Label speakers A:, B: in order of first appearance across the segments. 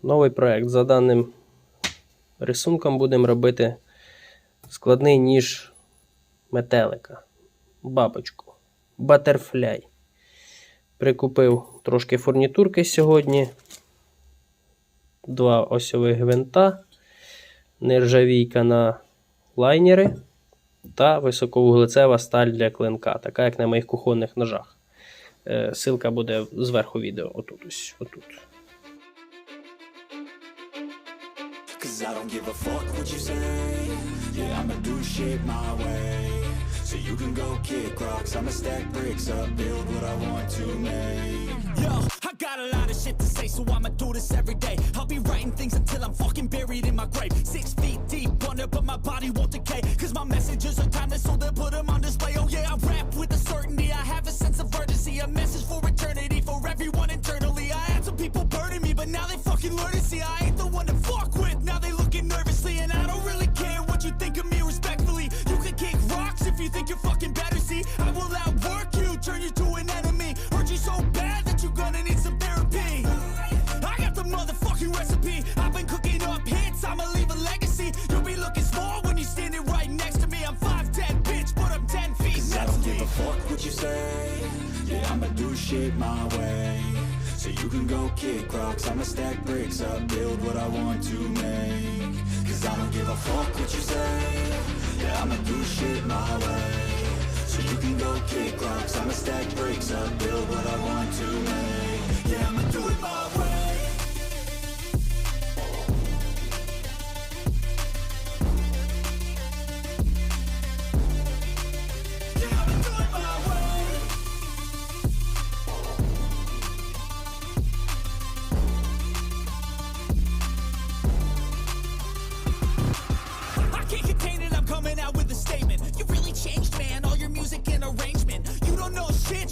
A: Новий проект. За даним рисунком будемо робити складний ніж метелика. Бабочку. Батерфляй. Прикупив трошки фурнітурки сьогодні. 2 осьових гвинта. Нержавійка на лайнери. Та високовуглецева сталь для клинка. Така як на моїх кухонних ножах. Ссылка буде зверху відео. Отут ось. Отут.
B: Cause I don't give a fuck what you say. Yeah, I'ma do shit my way. So you can go kick rocks, I'ma stack bricks up, build what I want to make. Yo, I got a lot of shit to say, so I'ma do this every day. I'll be writing things until I'm fucking buried in my grave. 6 feet deep under, but my body won't decay. Cause my messages are timeless, so they'll put them on display. Oh yeah, I rap with a certainty, I have a sense of urgency. A message for eternity, for everyone internally. I had some people burning me, but now they fucking learn to see I ain't the one to fuck with. Now they looking nervously, and I don't really care what you think of me respectfully. You can kick rocks if you think you're fucking better, see. I will outwork you, turn you to an enemy. Hurt you so bad that you're gonna need some therapy. I got the motherfucking recipe. I've been cooking up hits, I'ma leave a legacy. You'll be looking small when you're standing right next to me. I'm 5'10", bitch, but I'm 10 feet next to me. I don't give a fuck what you say. Yeah, I'ma do shit my way. So you can go kick rocks, I'ma stack bricks up, build what I want to make. Cause I don't give a fuck what you say. Yeah, I'ma do shit my way. So you can go kick rocks, I'ma stack bricks up, build what I want to make. Yeah, I'ma do it my way.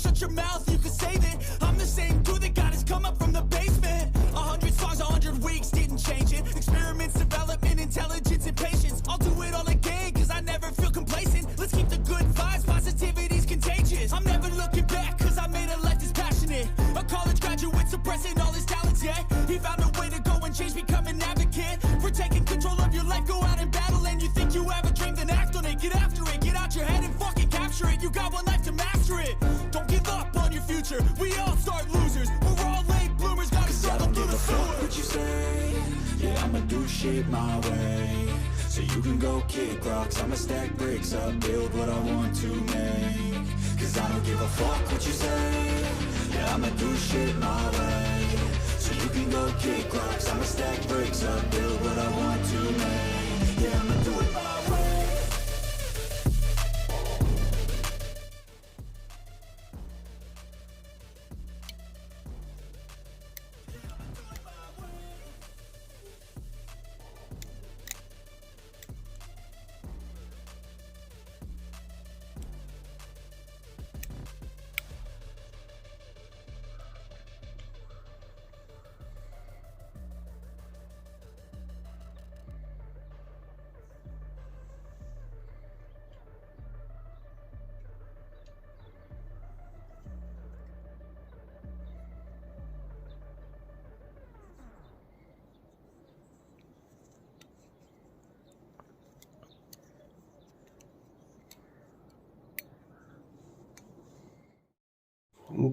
B: Shut your mouth, you can save it. I'm the same dude that got his come up from the basement. 100 songs, 100 weeks, didn't change it. Experiments, development, intelligence, and patience. I'll do it all again, cause I never feel complacent. Let's keep the good vibes, positivity's contagious. I'm never looking back, cause I made a life that's passionate. A college graduate suppressing all his talents, yeah. He found a way to go and change, become an advocate. For taking control of your life, go out and battle. And you think you have a dream, then act on it. Get after it, get out your head and fucking capture it. You got one life to master it. Don't give up on your future. We all start losers. We're all late bloomers. Gotta struggle through the sewer. What you say? Yeah, I'ma do shit my way. So you can go kick rocks. I'ma stack bricks up, build what I want to make. Cause I don't give a fuck what you say. Yeah, I'ma do shit my way. So you can go kick rocks. I'ma stack bricks up, build what I want to make. Yeah, I'ma do it my way.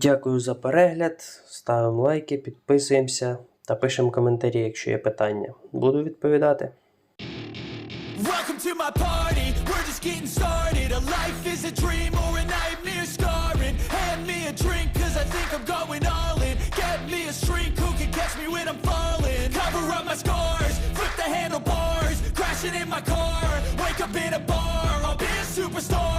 A: Дякую за перегляд. Ставимо лайки, підписуємося та пишемо коментарі, якщо є питання. Буду відповідати.
B: Welcome to my party, we're just getting started. A life is a dream or a nightmare scarring. Hand me a drink cause I think I'm going all in. Get me a shrink who can catch me when I'm falling. Cover up my scars, flip the handlebars. Crashing in my car, wake up in a bar. I'll be a superstar.